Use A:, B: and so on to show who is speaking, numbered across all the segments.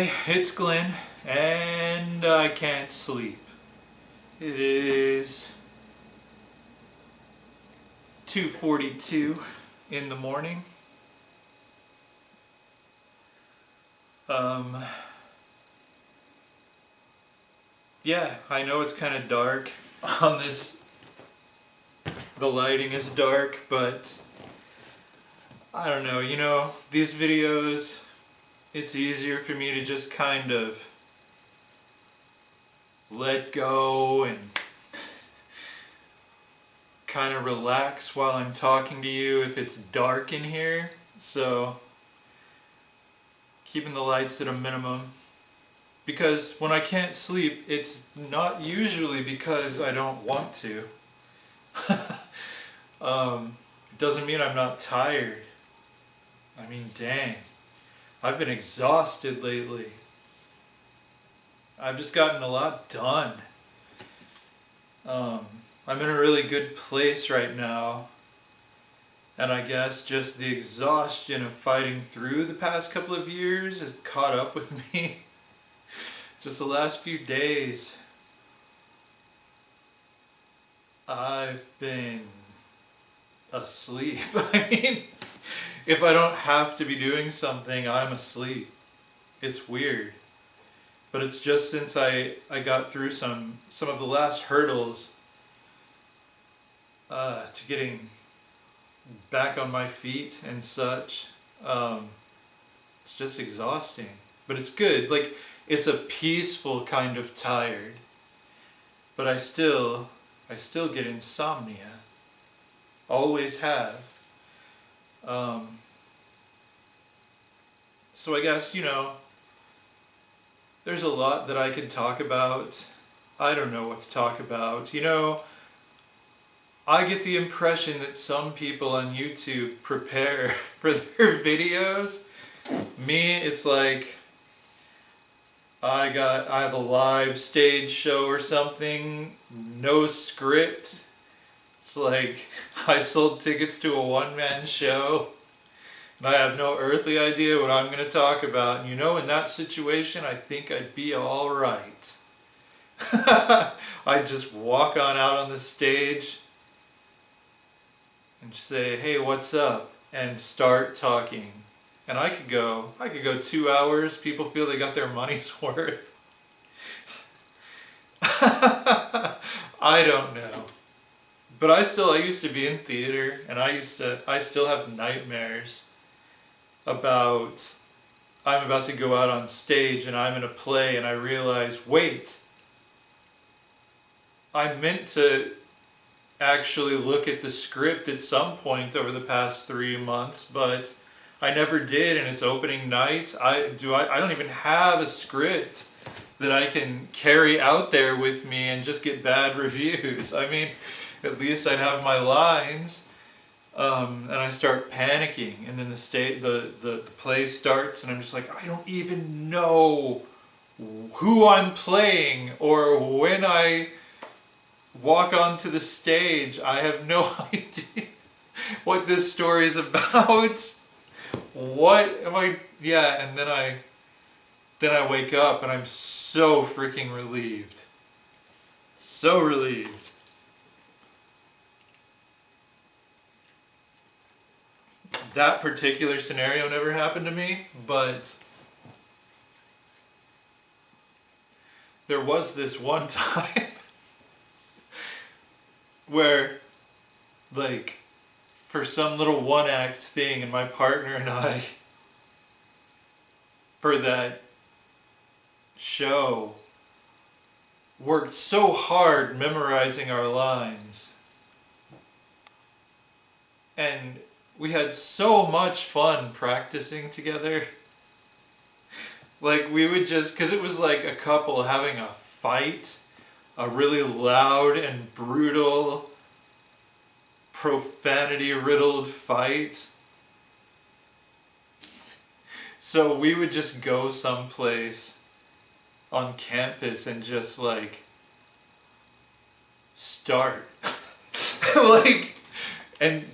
A: Hey, it's Glenn, and I can't sleep. It is 2:42 in the morning. Um, yeah, I know it's kind of dark on this. The lighting is dark, but I don't know. These videos, it's easier for me to just kind of let go and kind of relax while I'm talking to you if it's dark in here. So, keeping the lights at a minimum. Because when I can't sleep, it's not usually because I don't want to. It doesn't mean I'm not tired. I mean, dang. I've been exhausted lately. I've just gotten a lot done. I'm in a really good place right now. And I guess just the exhaustion of fighting through the past couple of years has caught up with me. Just the last few days, I've been asleep. I mean, if I don't have to be doing something, I'm asleep. It's weird. But it's just since I got through some of the last hurdles to getting back on my feet and such. It's just exhausting. But it's good. Like, it's a peaceful kind of tired. But I still get insomnia. Always have. So I guess, there's a lot that I could talk about. I don't know what to talk about. I get the impression that some people on YouTube prepare for their videos. Me, it's like I have a live stage show or something, no script. It's like I sold tickets to a one-man show and I have no earthly idea what I'm going to talk about. And in that situation, I think I'd be all right. I'd just walk on out on the stage and say, "Hey, what's up?" and start talking. And I could go 2 hours. People feel they got their money's worth. I don't know. But I used to be in theater, and I still have nightmares about I'm about to go out on stage and I'm in a play and I realize, wait, I meant to actually look at the script at some point over the past 3 months, but I never did, and it's opening night. I don't even have a script that I can carry out there with me and just get bad reviews. I mean, at least I'd have my lines. And I start panicking, and then the play starts, and I'm just like, I don't even know who I'm playing, or when I walk onto the stage, I have no idea what this story is about. What am I? Yeah, and then I wake up, and I'm so freaking relieved. So relieved. That particular scenario never happened to me, but there was this one time where, like, for some little one-act thing, and my partner and I, for that show, worked so hard memorizing our lines. And we had so much fun practicing together. Like, we would just, because it was like a couple having a fight, a really loud and brutal, profanity-riddled fight. So we would just go someplace on campus and just, like, start. Like, and,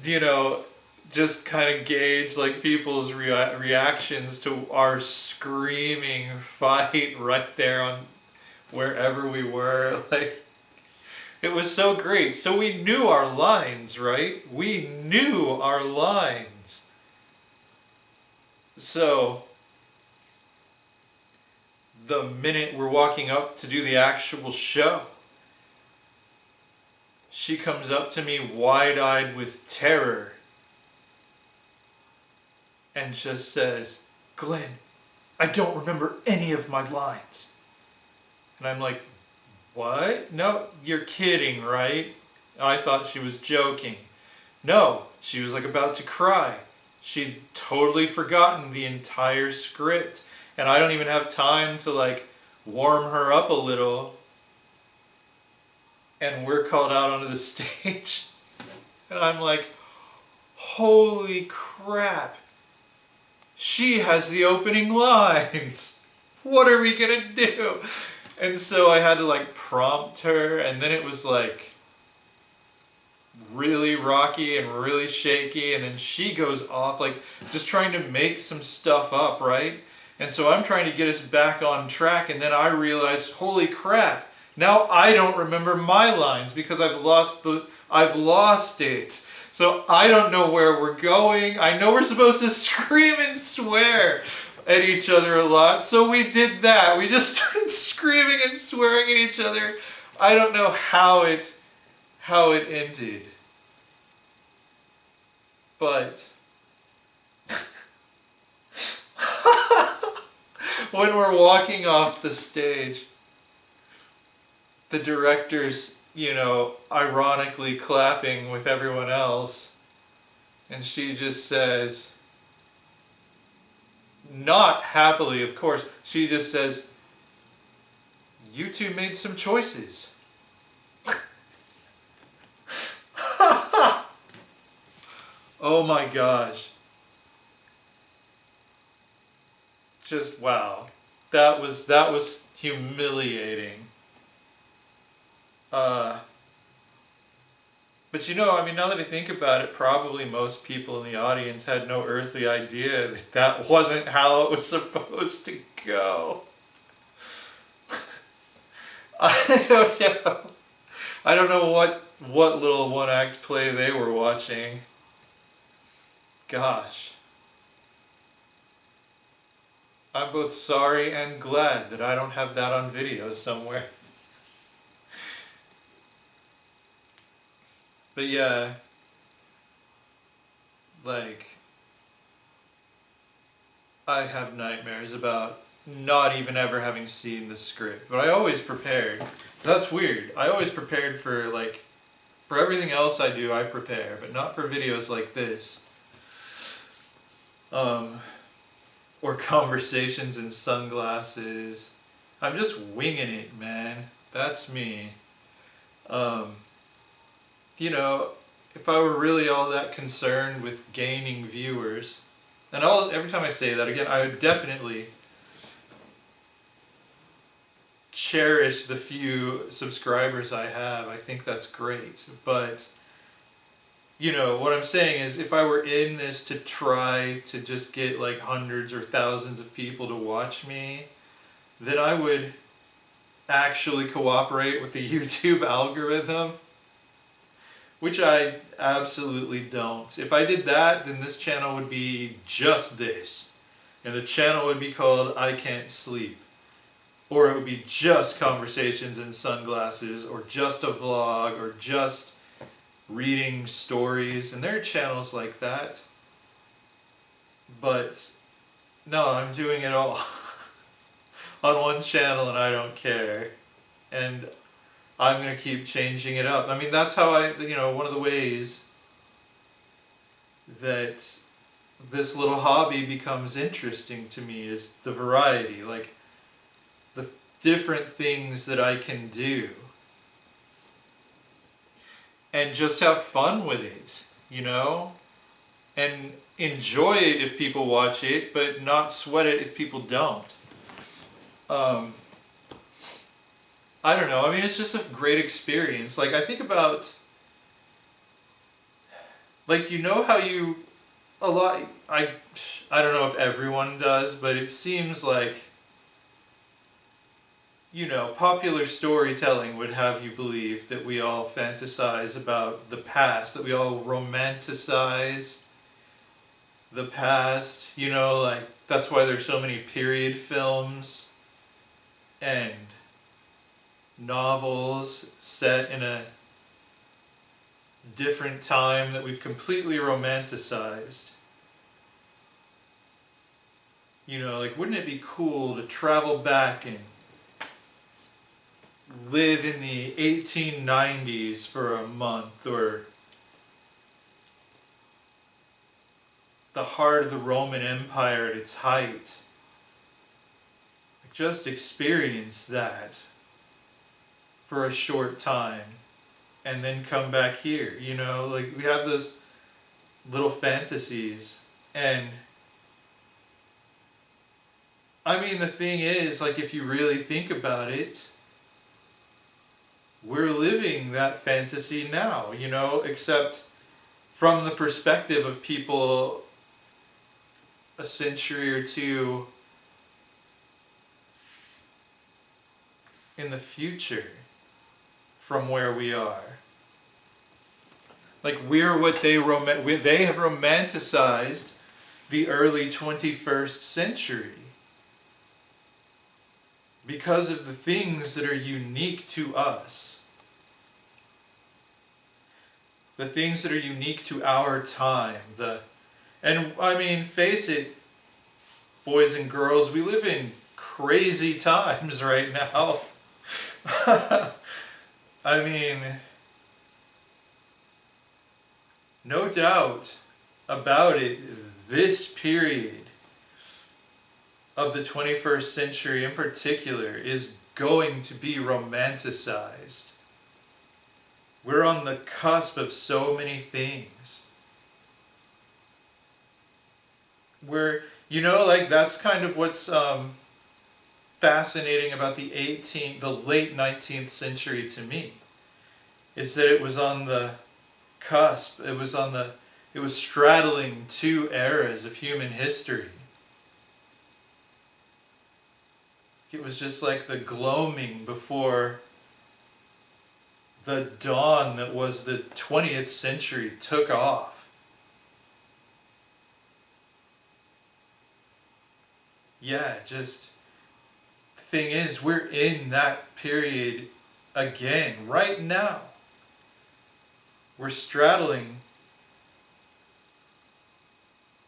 A: just kind of gauge like people's reactions to our screaming fight right there on wherever we were. Like, it was so great. So we knew our lines, right? We knew our lines. So the minute we're walking up to do the actual show, she comes up to me wide-eyed with terror and just says, "Glenn, I don't remember any of my lines." And I'm like, "What? No, you're kidding, right?" I thought she was joking. No, she was like about to cry. She'd totally forgotten the entire script. And I don't even have time to like warm her up a little. And we're called out onto the stage. And I'm like, holy crap. She has the opening lines. What are we gonna do? And so I had to like prompt her, and then it was like really rocky and really shaky, and then she goes off like just trying to make some stuff up, right? And so I'm trying to get us back on track, and then I realized, holy crap, now I don't remember my lines because I've lost it. So I don't know where we're going. I know we're supposed to scream and swear at each other a lot, so we did that. We just started screaming and swearing at each other. I don't know how it ended. But when we're walking off the stage, the director's, ironically clapping with everyone else, and she just says, not happily, of course, she just says, "You two made some choices." Oh my gosh. Just wow. That was humiliating. But now that I think about it, probably most people in the audience had no earthly idea that that wasn't how it was supposed to go. I don't know. I don't know what little one-act play they were watching. Gosh. I'm both sorry and glad that I don't have that on video somewhere. But yeah, like, I have nightmares about not even ever having seen the script. But I always prepared. That's weird. I always prepared for everything else I do, I prepare, but not for videos like this. Or conversations in sunglasses. I'm just winging it, man. That's me. If I were really all that concerned with gaining viewers, and every time I say that, again, I would definitely cherish the few subscribers I have. I think that's great. But, what I'm saying is, if I were in this to try to just get like hundreds or thousands of people to watch me, then I would actually cooperate with the YouTube algorithm, which I absolutely don't. If I did that, then this channel would be just this. And the channel would be called I Can't Sleep. Or it would be just conversations in sunglasses, or just a vlog, or just reading stories. And there are channels like that. But no, I'm doing it all on one channel, and I don't care. And I'm going to keep changing it up. I mean, that's how one of the ways that this little hobby becomes interesting to me is the variety, like the different things that I can do. And just have fun with it, and enjoy it if people watch it, but not sweat it if people don't. I don't know. I mean, it's just a great experience. Like, I think about, like, how you a lot. I don't know if everyone does, but it seems like, popular storytelling would have you believe that we all fantasize about the past, that we all romanticize the past, like that's why there's so many period films and novels set in a different time that we've completely romanticized. Like, wouldn't it be cool to travel back and live in the 1890s for a month, or the heart of the Roman Empire at its height? Like, just experience that for a short time and then come back here, like we have those little fantasies. And I mean, the thing is, like, if you really think about it, we're living that fantasy now, except from the perspective of people a century or two in the future from where we are. Like, we're what they have romanticized the early 21st century because of the things that are unique to us. The things that are unique to our time. And I mean, face it, boys and girls, we live in crazy times right now. I mean, no doubt about it, this period of the 21st century in particular is going to be romanticized. We're on the cusp of so many things. Like, that's kind of what's fascinating about the late 19th century to me, is that it was on the cusp. It was straddling two eras of human history. It was just like the gloaming before the dawn that was the 20th century took off. Yeah, just, the thing is, we're in that period again, right now. We're straddling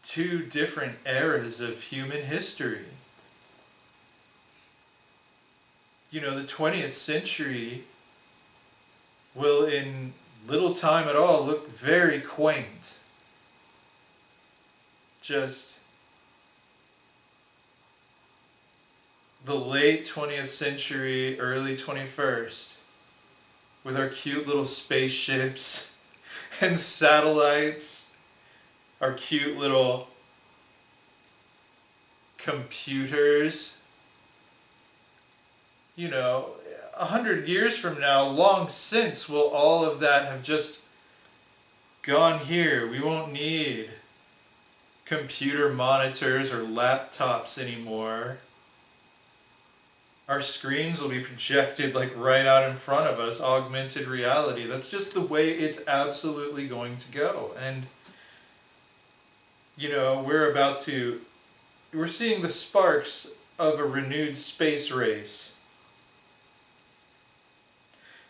A: two different eras of human history. The 20th century will, in little time at all, look very quaint. Just the late 20th century, early 21st, with our cute little spaceships and satellites, our cute little computers. 100 years from now, long since, will all of that have just gone here. We won't need computer monitors or laptops anymore. Our screens will be projected like right out in front of us, augmented reality. That's just the way it's absolutely going to go. And, we're seeing the sparks of a renewed space race.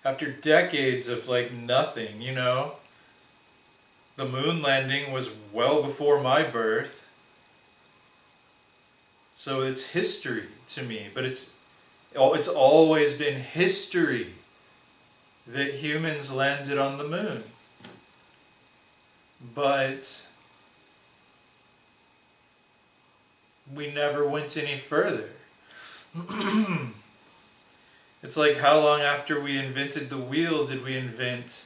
A: After decades of like nothing, the moon landing was well before my birth. So it's history to me, but it's always been history that humans landed on the moon. But we never went any further. It's like, how long after we invented the wheel did we invent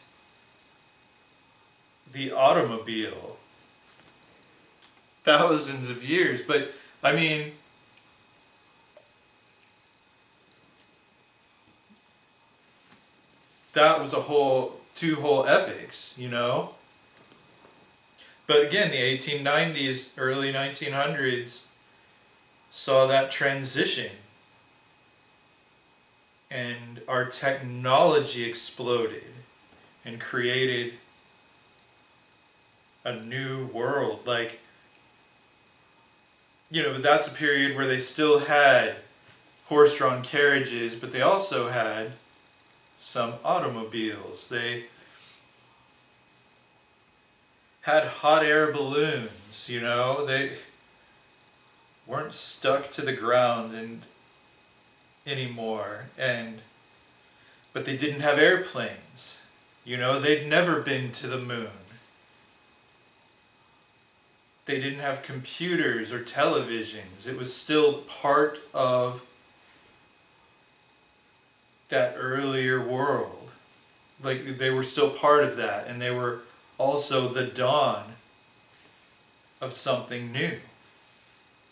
A: the automobile? Thousands of years. But, I mean, that was two whole epics, But again, the 1890s, early 1900s saw that transition, and our technology exploded and created a new world. Like, that's a period where they still had horse-drawn carriages, but they also had some automobiles. They had hot air balloons, they weren't stuck to the ground anymore, but they didn't have airplanes. They'd never been to the moon. They didn't have computers or televisions. It was still part of that earlier world. Like, they were still part of that, and they were also the dawn of something new.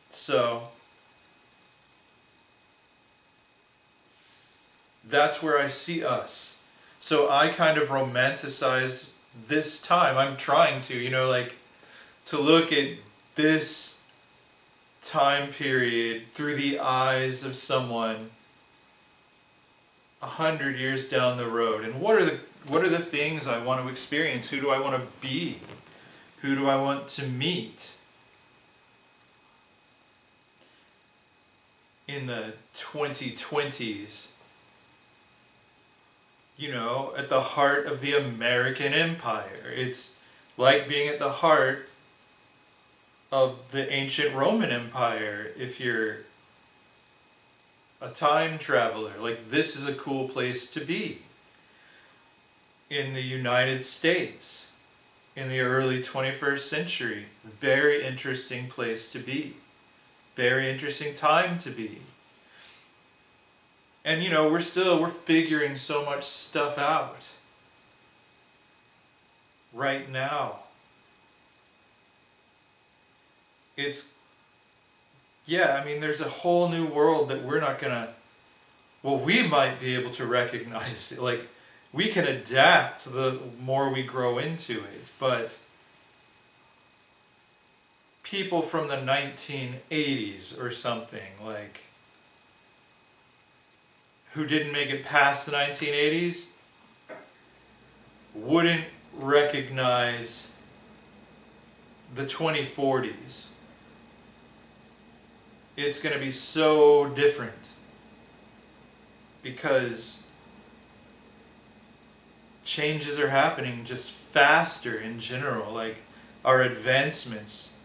A: So that's where I see us. So I kind of romanticize this time. I'm trying to, to look at this time period through the eyes of someone 100 years down the road. And what are the things I want to experience? Who do I want to be? Who do I want to meet? In the 2020s, at the heart of the American Empire. It's like being at the heart of the ancient Roman Empire if you're a time traveler. Like, this is a cool place to be. In the United States, in the early 21st century, very interesting place to be. Very interesting time to be. And we're figuring so much stuff out right now. There's a whole new world that we're not gonna, we might be able to recognize. Like, we can adapt the more we grow into it, but people from the 1980s or something, like, who didn't make it past the 1980s wouldn't recognize the 2040s. It's going to be so different because changes are happening just faster in general. Like, our advancements,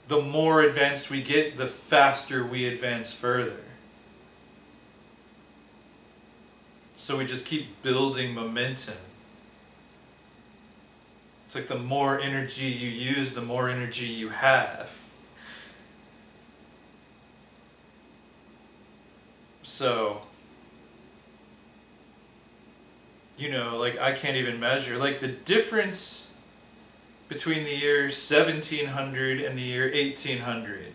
A: the more advanced we get, the faster we advance further. So we just keep building momentum. It's like the more energy you use, the more energy you have. So, I can't even measure. Like, the difference between the year 1700 and the year 1800.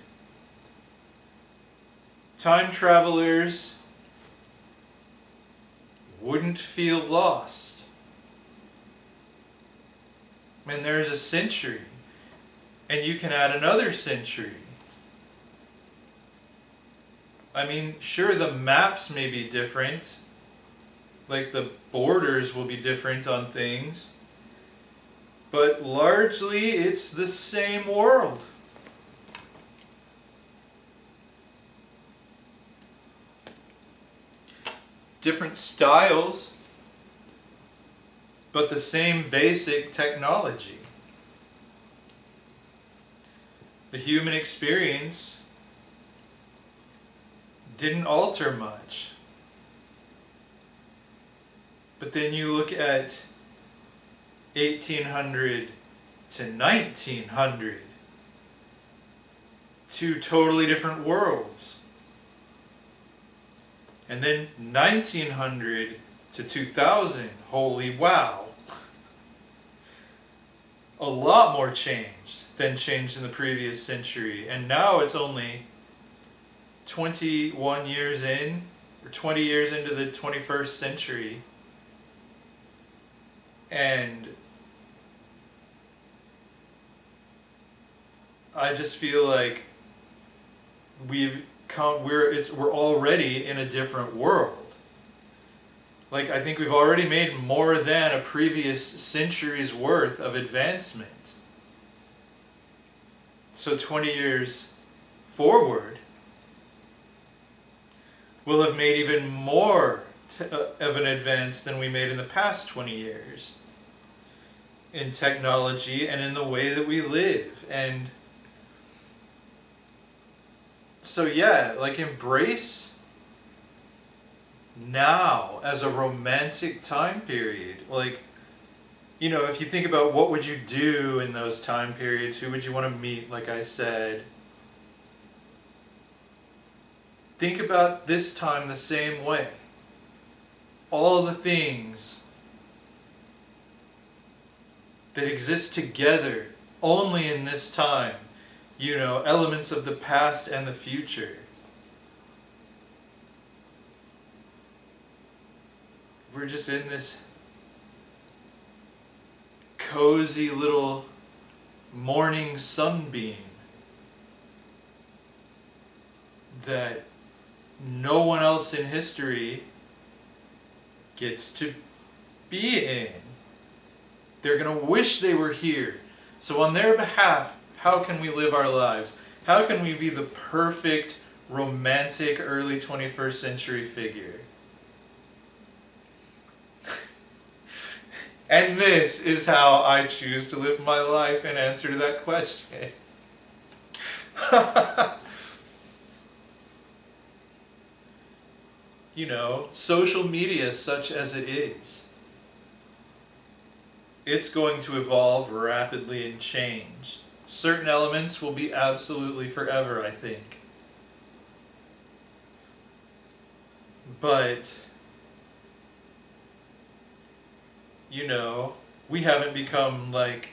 A: Time travelers wouldn't feel lost. And there's a century, and you can add another century. Sure, the maps may be different, like the borders will be different on things, but largely it's the same world. Different styles, but the same basic technology. The human experience didn't alter much. But then you look at 1800 to 1900, two totally different worlds. And then 1900 to 2000, holy wow. A lot more changed than changed in the previous century. And now it's only 21 years in, or 20 years into the 21st century. And I just feel like we're already in a different world. Like, I think we've already made more than a previous century's worth of advancement. So 20 years forward, we'll have made even more of an advance than we made in the past 20 years in technology and in the way that we live. And so yeah, like, embrace now as a romantic time period. Like, you know, if you think about what would you do in those time periods, who would you want to meet, like I said, think about this time the same way. All the things that exist together only in this time, you know, elements of the past and the future. We're just in this cozy little morning sunbeam that no one else in history gets to be in. They're going to wish they were here. So on their behalf, how can we live our lives? How can we be the perfect romantic early 21st century figure? And this is how I choose to live my life in answer to that question. You know, social media such as it is, it's going to evolve rapidly and change. Certain elements will be absolutely forever, I think. But, you know, we haven't become like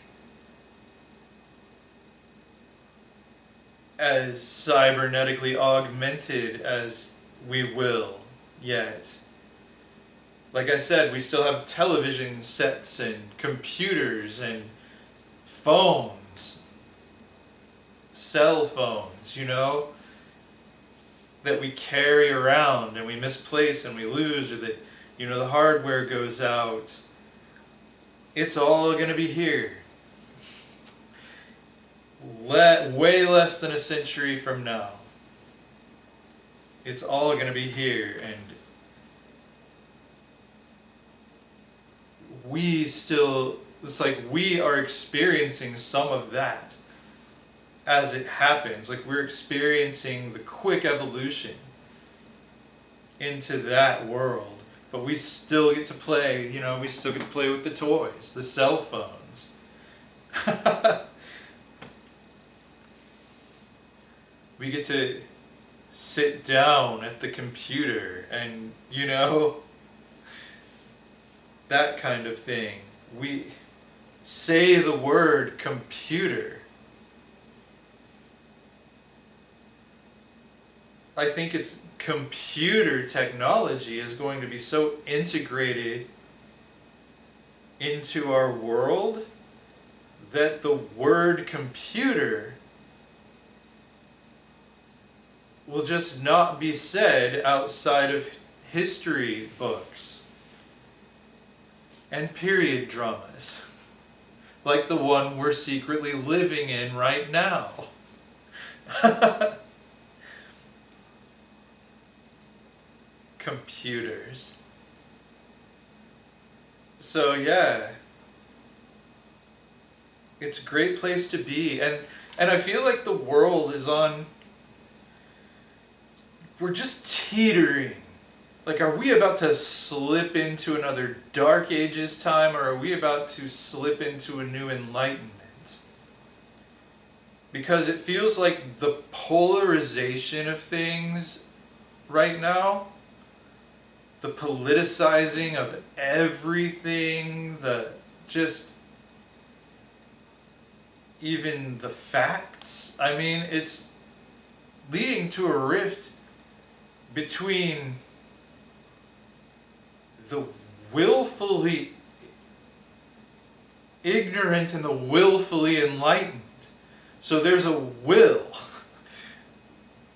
A: as cybernetically augmented as we will yet. Like I said, we still have television sets and computers and phones, cell phones, you know, that we carry around and we misplace and we lose, or that, you know, the hardware goes out. It's all going to be here. Way less than a century from now. It's all going to be here, and it's like we are experiencing some of that as it happens. Like, we're experiencing the quick evolution into that world. But we still get to play, you know, we still get to play with the toys, the cell phones. We get to sit down at the computer and, you know, that kind of thing. We say the word computer. I think it's computer technology is going to be so integrated into our world that the word computer will just not be said outside of history books and period dramas, like the one we're secretly living in right now. Computers. So yeah, it's a great place to be, and I feel like the world is on, we're just teetering. Like, are we about to slip into another Dark Ages time, or are we about to slip into a new Enlightenment? Because it feels like the polarization of things right now, the politicizing of everything, even the facts, I mean, it's leading to a rift between the willfully ignorant and the willfully enlightened. So there's a will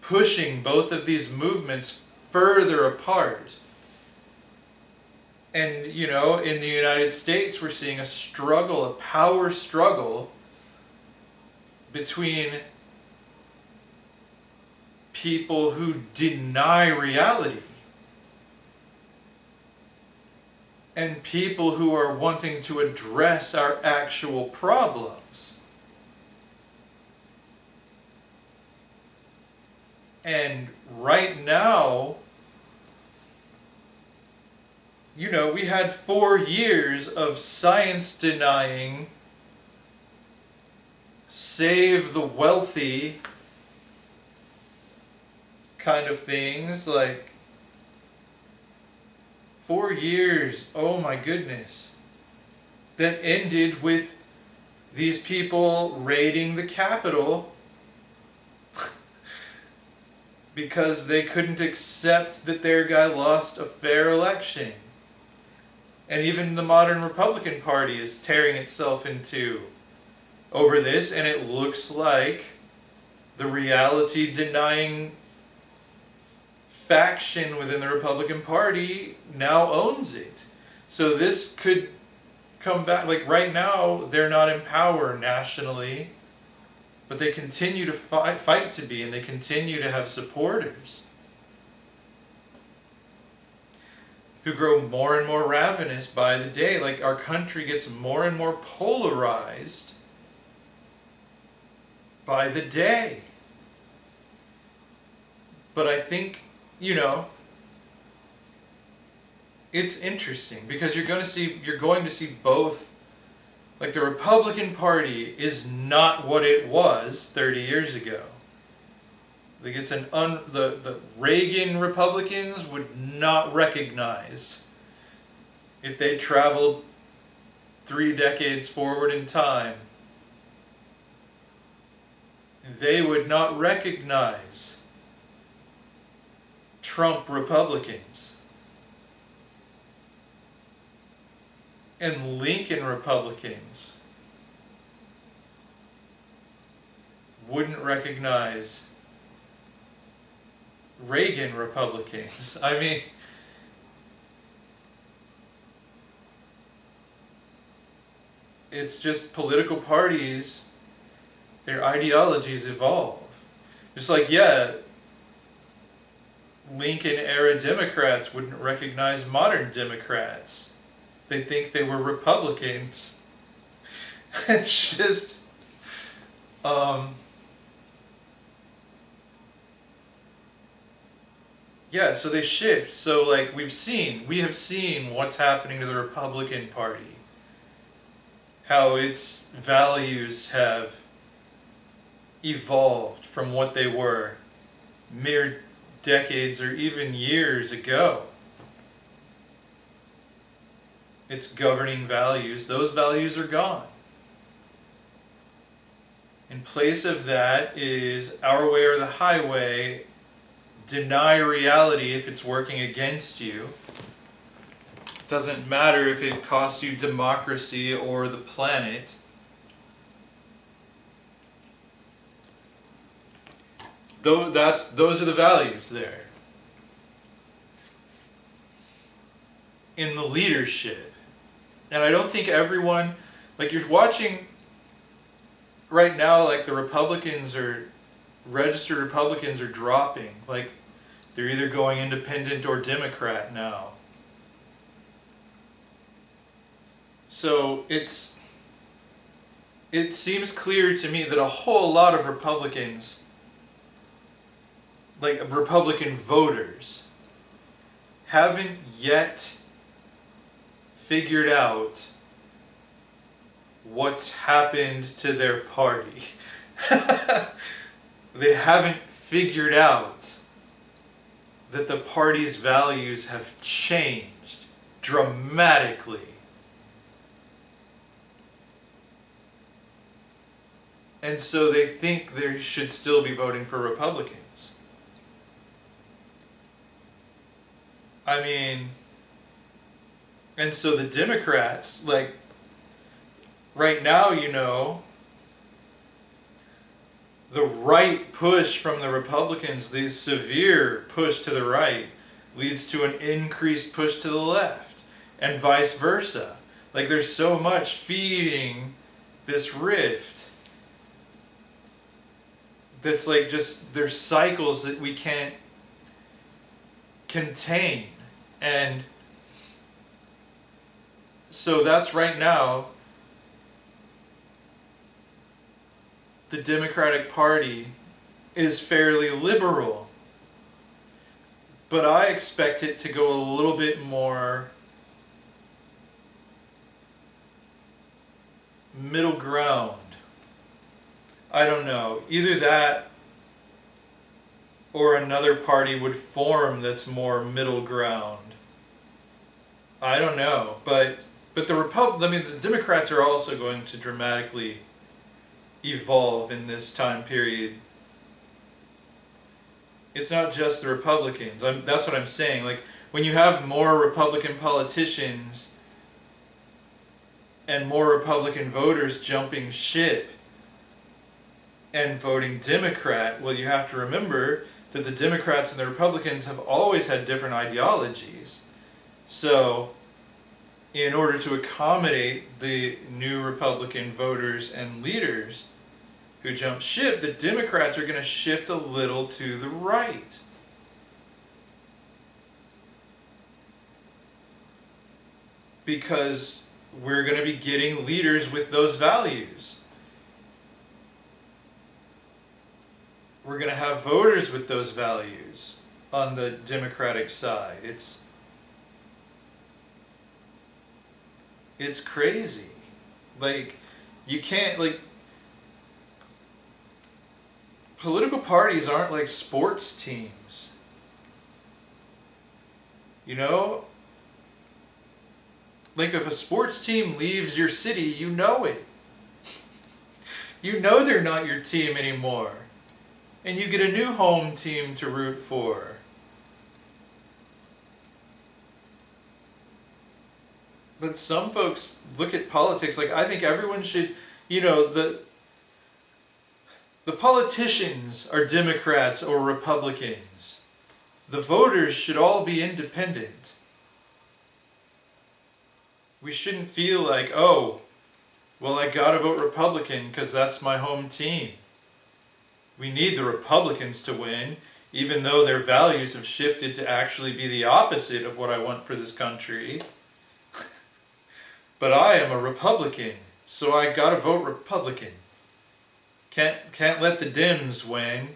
A: pushing both of these movements further apart. And, you know, in the United States, we're seeing a struggle, a power struggle between people who deny reality and people who are wanting to address our actual problems. And right now, you know, we had 4 years of science denying, save the wealthy kind of things, like 4 years, oh my goodness, that ended with these people raiding the Capitol because they couldn't accept that their guy lost a fair election. And even the modern Republican Party is tearing itself in two over this, and it looks like the reality denying faction within the Republican Party now owns it. So this could come back, like right now they're not in power nationally, but they continue to fight to be, and they continue to have supporters who grow more and more ravenous by the day. Like our country gets more and more polarized by the day. But I think, you know, it's interesting because you're going to see both. Like the Republican Party is not what it was 30 years ago. Like it's the Reagan Republicans would not recognize, if they traveled 3 decades forward in time, they would not recognize Trump Republicans. And Lincoln Republicans wouldn't recognize Reagan Republicans. I mean, it's just political parties, their ideologies evolve. Just like, yeah, Lincoln era Democrats wouldn't recognize modern Democrats. They think they were Republicans. It's just, yeah, so they shift. So like we have seen what's happening to the Republican Party. How its values have evolved from what they were mere decades or even years ago. Its governing values, those values are gone. In place of that is our way or the highway. Deny reality if it's working against you. Doesn't matter if it costs you democracy or the planet. Those are the values there. In the leadership. And I don't think everyone, like you're watching right now, like the registered Republicans are dropping. Like they're either going independent or Democrat now. So it seems clear to me that a whole lot of Republicans, like Republican voters, haven't yet figured out what's happened to their party. They haven't figured out that the party's values have changed dramatically. And so they think they should still be voting for Republicans. I mean, and so the Democrats, like, right now, you know, the right push from the Republicans, the severe push to the right, leads to an increased push to the left, and vice versa. Like there's so much feeding this rift that's like just there's cycles that we can't contain. And so that's right now the Democratic Party is fairly liberal, but I expect it to go a little bit more middle ground. I don't know. Either that or another party would form that's more middle ground. I don't know, but the the Democrats are also going to dramatically evolve in this time period. It's not just the Republicans. That's what I'm saying. Like when you have more Republican politicians and more Republican voters jumping ship and voting Democrat, well, you have to remember that the Democrats and the Republicans have always had different ideologies. So, in order to accommodate the new Republican voters and leaders who jump ship, the Democrats are going to shift a little to the right. Because we're going to be getting leaders with those values. We're going to have voters with those values on the Democratic side. It's crazy. Like, you can't, like, political parties aren't like sports teams. You know? Like, if a sports team leaves your city, you know it. You know they're not your team anymore. And you get a new home team to root for. But some folks look at politics like, I think everyone should, the politicians are Democrats or Republicans. The voters should all be independent. We shouldn't feel like, oh, well, I gotta vote Republican because that's my home team. We need the Republicans to win, even though their values have shifted to actually be the opposite of what I want for this country. But I am a Republican, so I gotta vote Republican. Can't let the Dems win,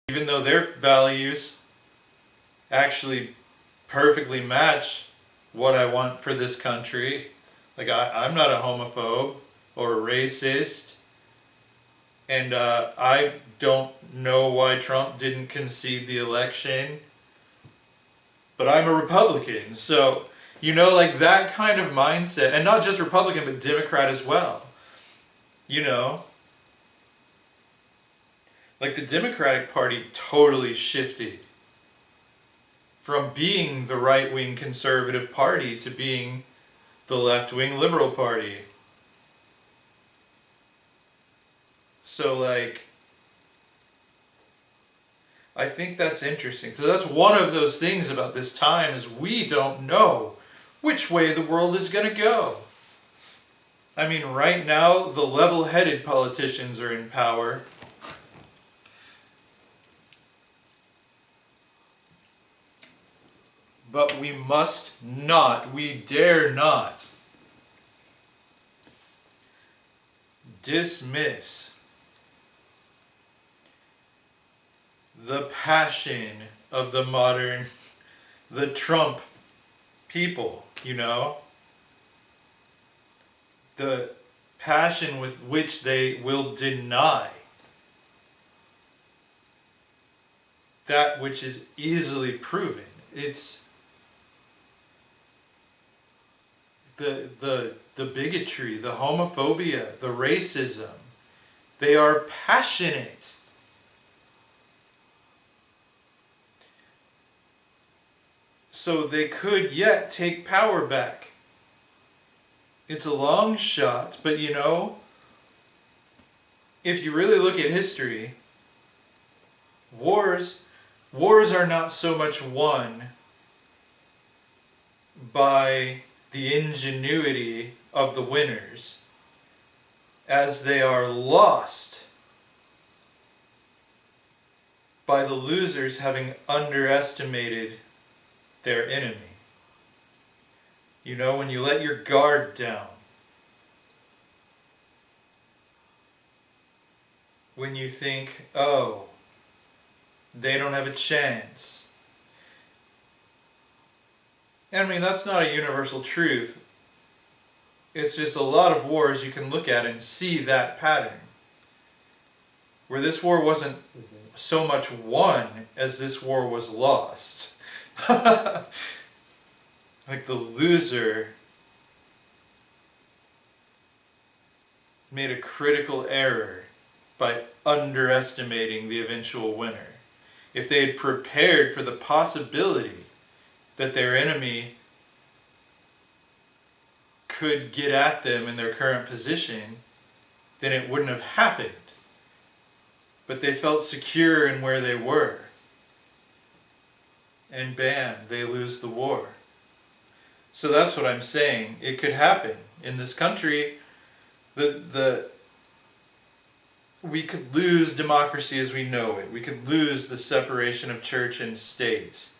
A: even though their values actually perfectly match what I want for this country. Like, I'm not a homophobe or a racist. And I don't know why Trump didn't concede the election. But I'm a Republican. So, like that kind of mindset. And not just Republican, but Democrat as well. Like the Democratic Party totally shifted from being the right-wing conservative party to being the left-wing liberal party. So, like, I think that's interesting. So that's one of those things about this time is we don't know which way the world is going to go. I mean, right now, the level-headed politicians are in power. But we must not, we dare not dismiss the passion of the Trump people, the passion with which they will deny that which is easily proven. It's the bigotry, the homophobia, the racism. They are passionate. So they could yet take power back. It's a long shot, but if you really look at history, wars are not so much won by the ingenuity of the winners as they are lost by the losers having underestimated their enemy. You know, when you let your guard down, when you think, oh, they don't have a chance. And I mean, that's not a universal truth. It's just a lot of wars you can look at and see that pattern. Where this war wasn't so much won as this war was lost. Like the loser made a critical error by underestimating the eventual winner. If they had prepared for the possibility that their enemy could get at them in their current position, then it wouldn't have happened. But they felt secure in where they were. And bam, they lose the war. So that's what I'm saying. It could happen. In this country, we could lose democracy as we know it. We could lose the separation of church and state.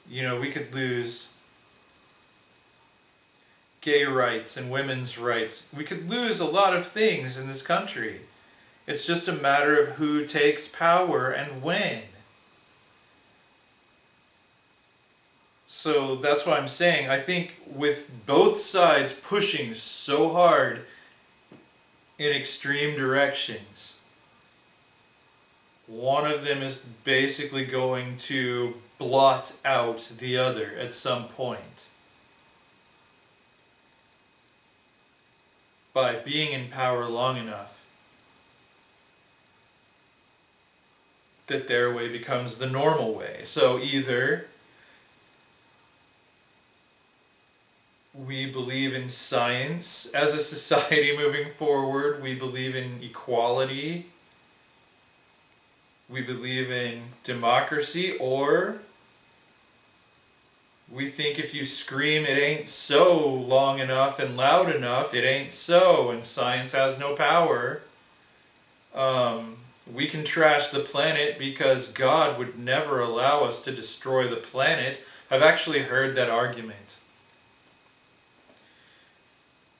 A: You know, we could lose gay rights and women's rights. We could lose a lot of things in this country. It's just a matter of who takes power and when. So that's what I'm saying. I think with both sides pushing so hard in extreme directions, one of them is basically going to blot out the other at some point. By being in power long enough that their way becomes the normal way. So either we believe in science as a society moving forward, we believe in equality, we believe in democracy, or we think if you scream it ain't so long enough and loud enough, it ain't so, and science has no power. We can trash the planet because God would never allow us to destroy the planet. I've actually heard that argument.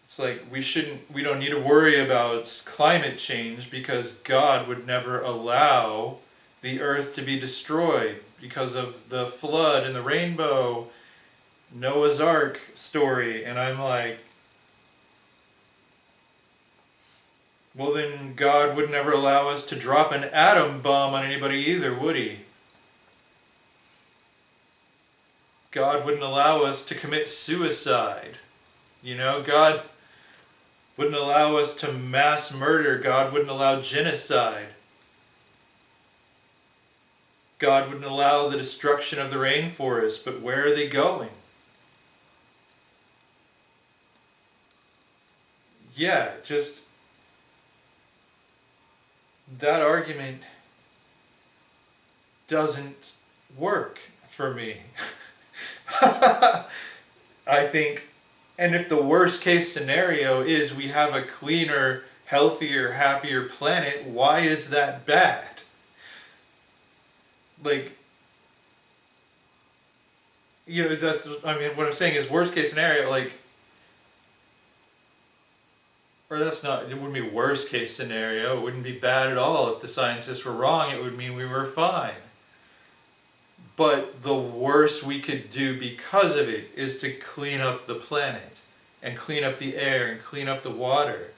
A: It's like we don't need to worry about climate change because God would never allow the earth to be destroyed because of the flood and the rainbow, Noah's Ark story. And I'm like, well then God would never allow us to drop an atom bomb on anybody either, would he? God wouldn't allow us to commit suicide. You know, God wouldn't allow us to mass murder. God wouldn't allow genocide. God wouldn't allow the destruction of the rainforest, but where are they going? Yeah, just that argument doesn't work for me. I think, and if the worst case scenario is we have a cleaner, healthier, happier planet, why is that bad? Like, you know, that's, I mean, what I'm saying is worst case scenario, like, or that's not, it wouldn't be worst case scenario, it wouldn't be bad at all. If the scientists were wrong, it would mean we were fine. But the worst we could do because of it is to clean up the planet and clean up the air and clean up the water.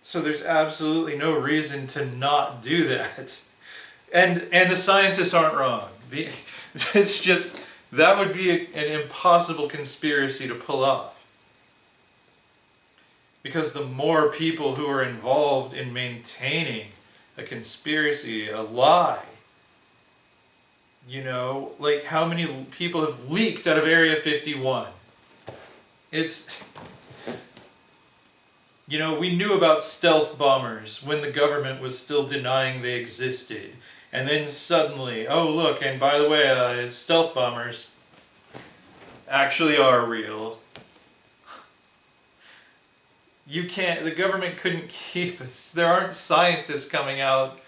A: So there's absolutely no reason to not do that. And the scientists aren't wrong. It's just, that would be an impossible conspiracy to pull off. Because the more people who are involved in maintaining a conspiracy, a lie, you know, like how many people have leaked out of Area 51? It's You know, we knew about stealth bombers when the government was still denying they existed. And then suddenly, oh look, and by the way, stealth bombers actually are real. The government couldn't keep us. There aren't scientists coming out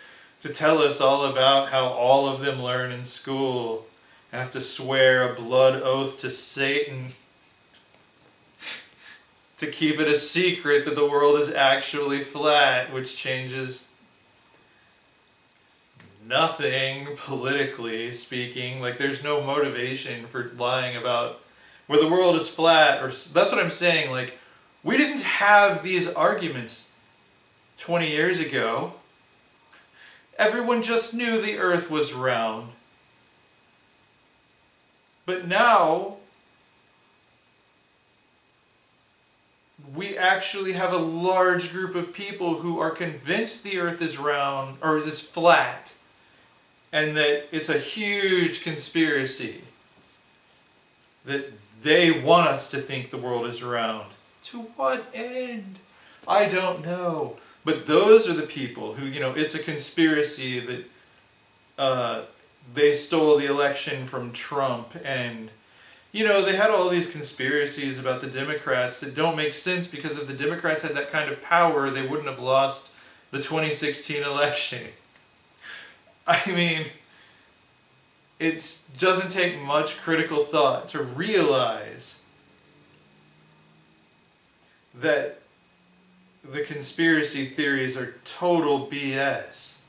A: to tell us all about how all of them learn in school and have to swear a blood oath to Satan to keep it a secret that the world is actually flat, which changes nothing politically speaking. Like, there's no motivation for lying about where the world is flat, or that's what I'm saying. Like, we didn't have these arguments 20 years ago. Everyone just knew the earth was round. But now, we actually have a large group of people who are convinced the earth is round, or is flat, and that it's a huge conspiracy, that they want us to think the world is round. To what end? I don't know. But those are the people who, it's a conspiracy that they stole the election from Trump, and they had all these conspiracies about the Democrats that don't make sense, because if the Democrats had that kind of power, they wouldn't have lost the 2016 election. I mean, it doesn't take much critical thought to realize that the conspiracy theories are total BS.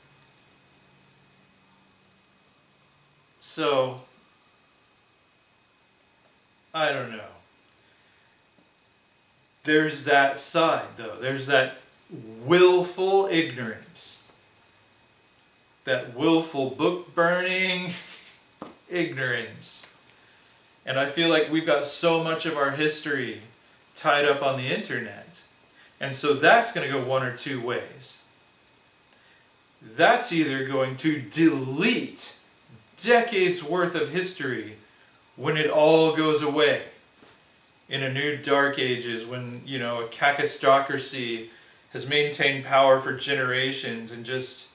A: So, I don't know. There's that side, though. There's that willful ignorance. That willful book burning ignorance. And I feel like we've got so much of our history tied up on the internet. And so that's going to go one or two ways. That's either going to delete decades worth of history when it all goes away in a new dark ages, when a kakistocracy has maintained power for generations and just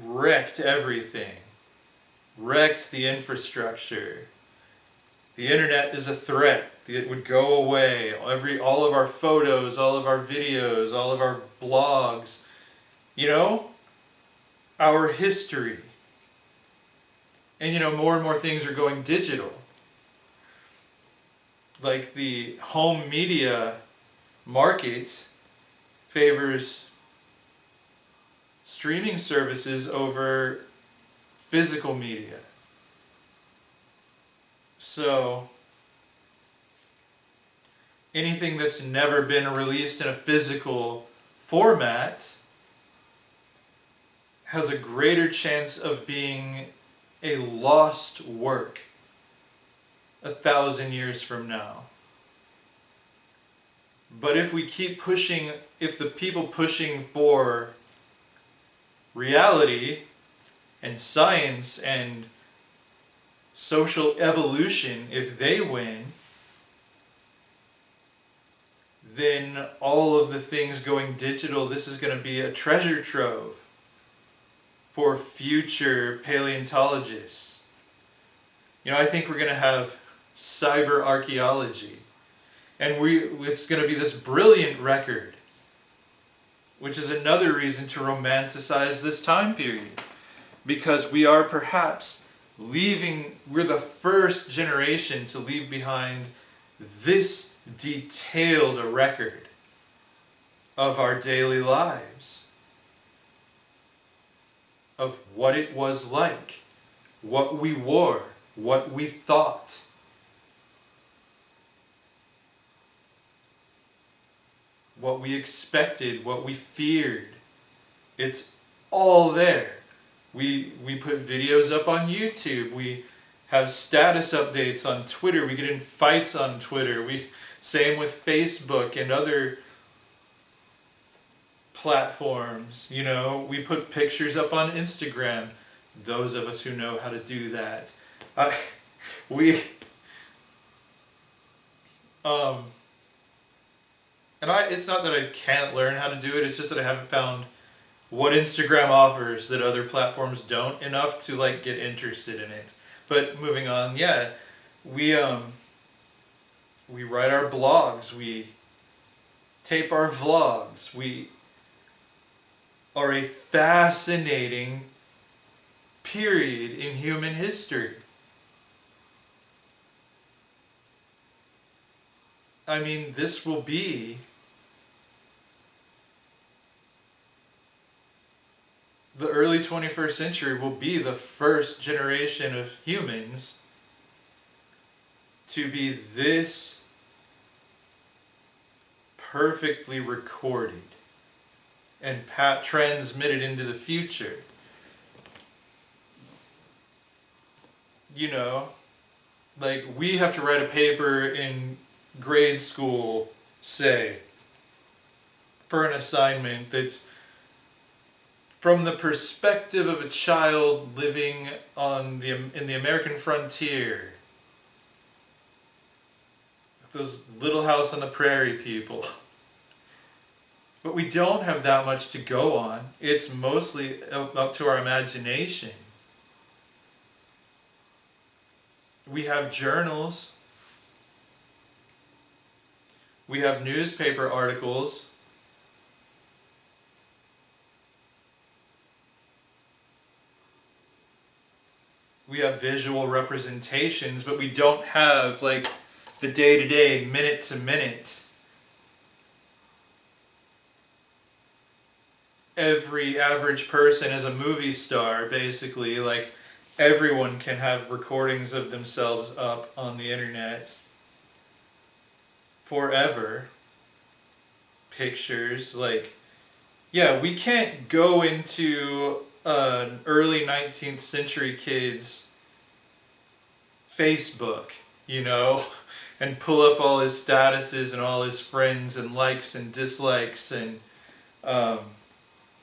A: wrecked everything, wrecked the infrastructure. The internet is a threat. It would go away. All of our photos, all of our videos, all of our blogs, our history. And more and more things are going digital. Like, the home media market favors streaming services over physical media. So, anything that's never been released in a physical format has a greater chance of being a lost work 1,000 years from now. But if we keep pushing, if the people pushing for reality and science and social evolution, if they win, then all of the things going digital, this is going to be a treasure trove for future paleontologists. I think we're going to have cyber archaeology, and it's going to be this brilliant record, which is another reason to romanticize this time period, because we are perhaps we're the first generation to leave behind this detailed a record of our daily lives, of what it was like, what we wore, what we thought. What we expected, what we feared. It's all there. We put videos up on YouTube. We have status updates on Twitter. We get in fights on Twitter. Same with Facebook and other platforms. We put pictures up on Instagram. Those of us who know how to do that. And it's not that I can't learn how to do it, it's just that I haven't found what Instagram offers that other platforms don't enough to like get interested in it. But moving on, yeah, we we write our blogs, we tape our vlogs, we are a fascinating period in human history. I mean, this will be the early 21st century will be the first generation of humans to be this perfectly recorded and transmitted into the future. You know, like we have to write a paper in grade school, say, for an assignment that's from the perspective of a child living in the American frontier. Those Little House on the Prairie people. But we don't have that much to go on. It's mostly up to our imagination. We have journals. We have newspaper articles. We have visual representations, but we don't have like the day-to-day, minute-to-minute. Every average person is a movie star, basically. Like, everyone can have recordings of themselves up on the internet forever. Pictures, like, yeah, we can't go into an early 19th century kid's Facebook, you know, and pull up all his statuses and all his friends and likes and dislikes and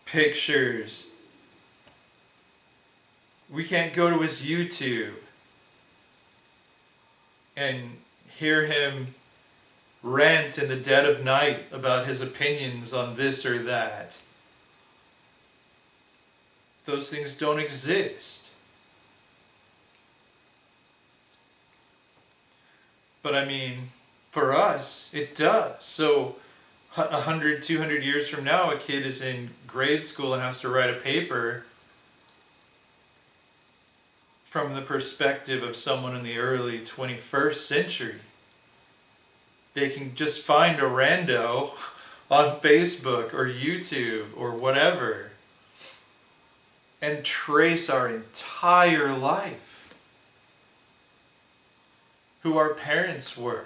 A: pictures. We can't go to his YouTube and hear him rant in the dead of night about his opinions on this or that. Those things don't exist. But I mean, for us, it does. So 100, 200 years from now, a kid is in grade school and has to write a paper from the perspective of someone in the early 21st century. They can just find a rando on Facebook or YouTube or whatever and trace our entire life. Who our parents were,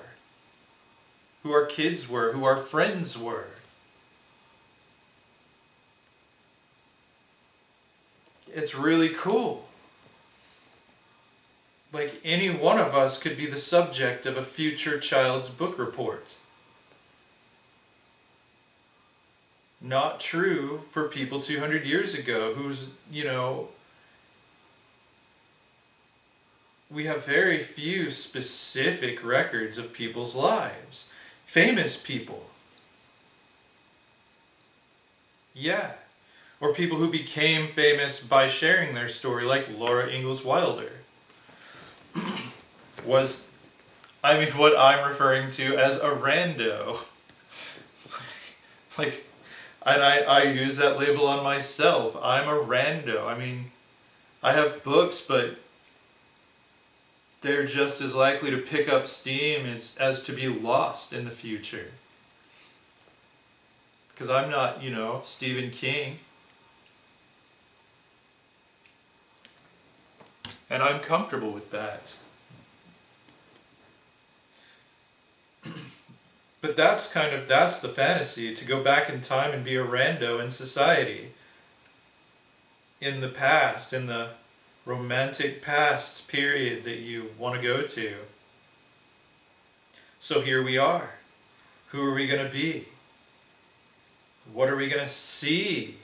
A: who our kids were, who our friends were. It's really cool. Like, any one of us could be the subject of a future child's book report. Not true for people 200 years ago who's, you know, we have very few specific records of people's lives. Famous people. Yeah. Or people who became famous by sharing their story, like Laura Ingalls Wilder. Was, I mean, what I'm referring to as a rando. Like, and I use that label on myself. I'm a rando. I mean, I have books, but they're just as likely to pick up steam as to be lost in the future. Because I'm not, you know, Stephen King. And I'm comfortable with that. But that's the fantasy, to go back in time and be a rando in society. In the past, in the romantic past period that you want to go to. So here we are. Who are we going to be? What are we going to see?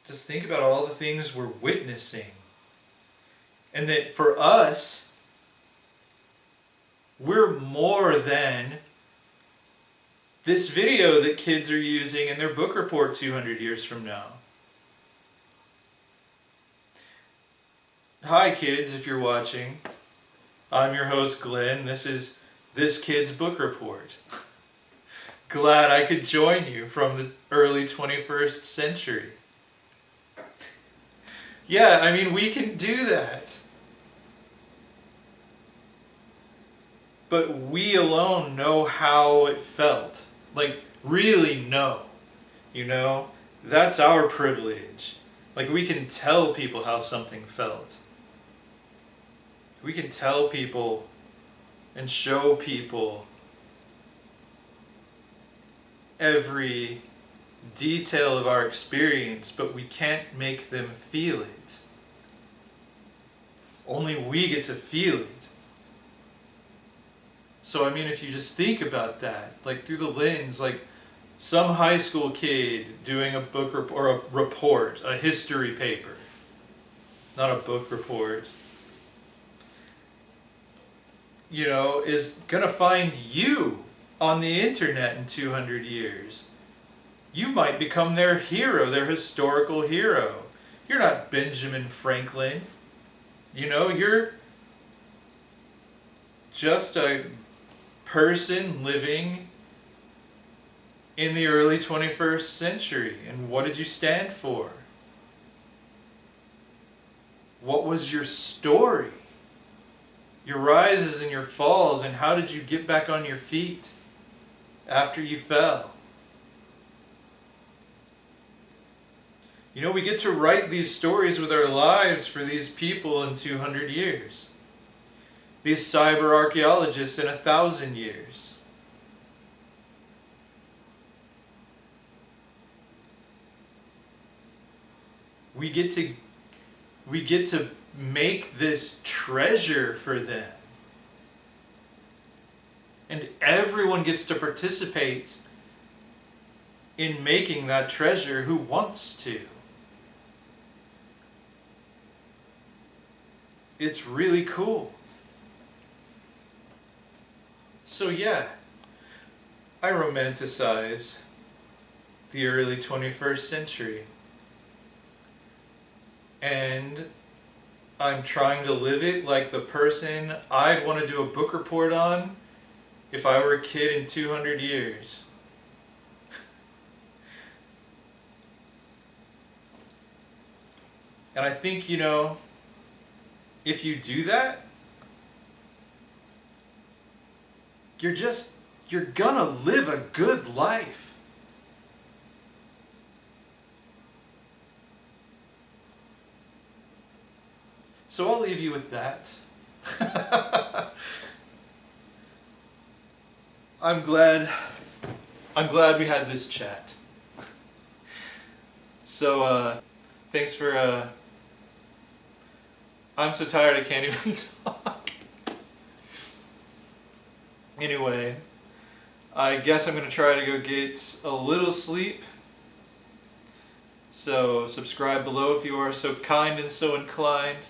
A: Just think about all the things we're witnessing. And that for us, We're more than this video that kids are using in their book report 200 years from now. Hi kids, if you're watching. I'm your host Glenn. This is This Kid's Book Report. Glad I could join you from the early 21st century. Yeah, I mean, we can do that. But we alone know how it felt. Like, really know. You know? That's our privilege. Like, we can tell people how something felt. We can tell people and show people every detail of our experience, but we can't make them feel it. Only we get to feel it. So I mean, if you just think about that, like through the lens, like some high school kid doing a book or a report, a history paper, not a book report, you know, is gonna find you on the internet in 200 years. You might become their hero, their historical hero. You're not Benjamin Franklin. You know, you're just a person living in the early 21st century. And what did you stand for? What was your story? Your rises and your falls, and how did you get back on your feet after you fell? You know, we get to write these stories with our lives for these people in 200 years. These cyber archaeologists in 1,000 years. We get to make this treasure for them. And everyone gets to participate in making that treasure who wants to. It's really cool. So yeah, I romanticize the early 21st century. And I'm trying to live it like the person I'd want to do a book report on if I were a kid in 200 years. And I think, you know, if you do that, you're gonna live a good life. So I'll leave you with that. I'm glad we had this chat. So thanks for I'm so tired I can't even talk. Anyway, I guess I'm going to try to go get a little sleep. So subscribe below if you are so kind and so inclined.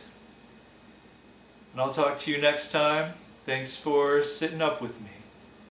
A: And I'll talk to you next time. Thanks for sitting up with me.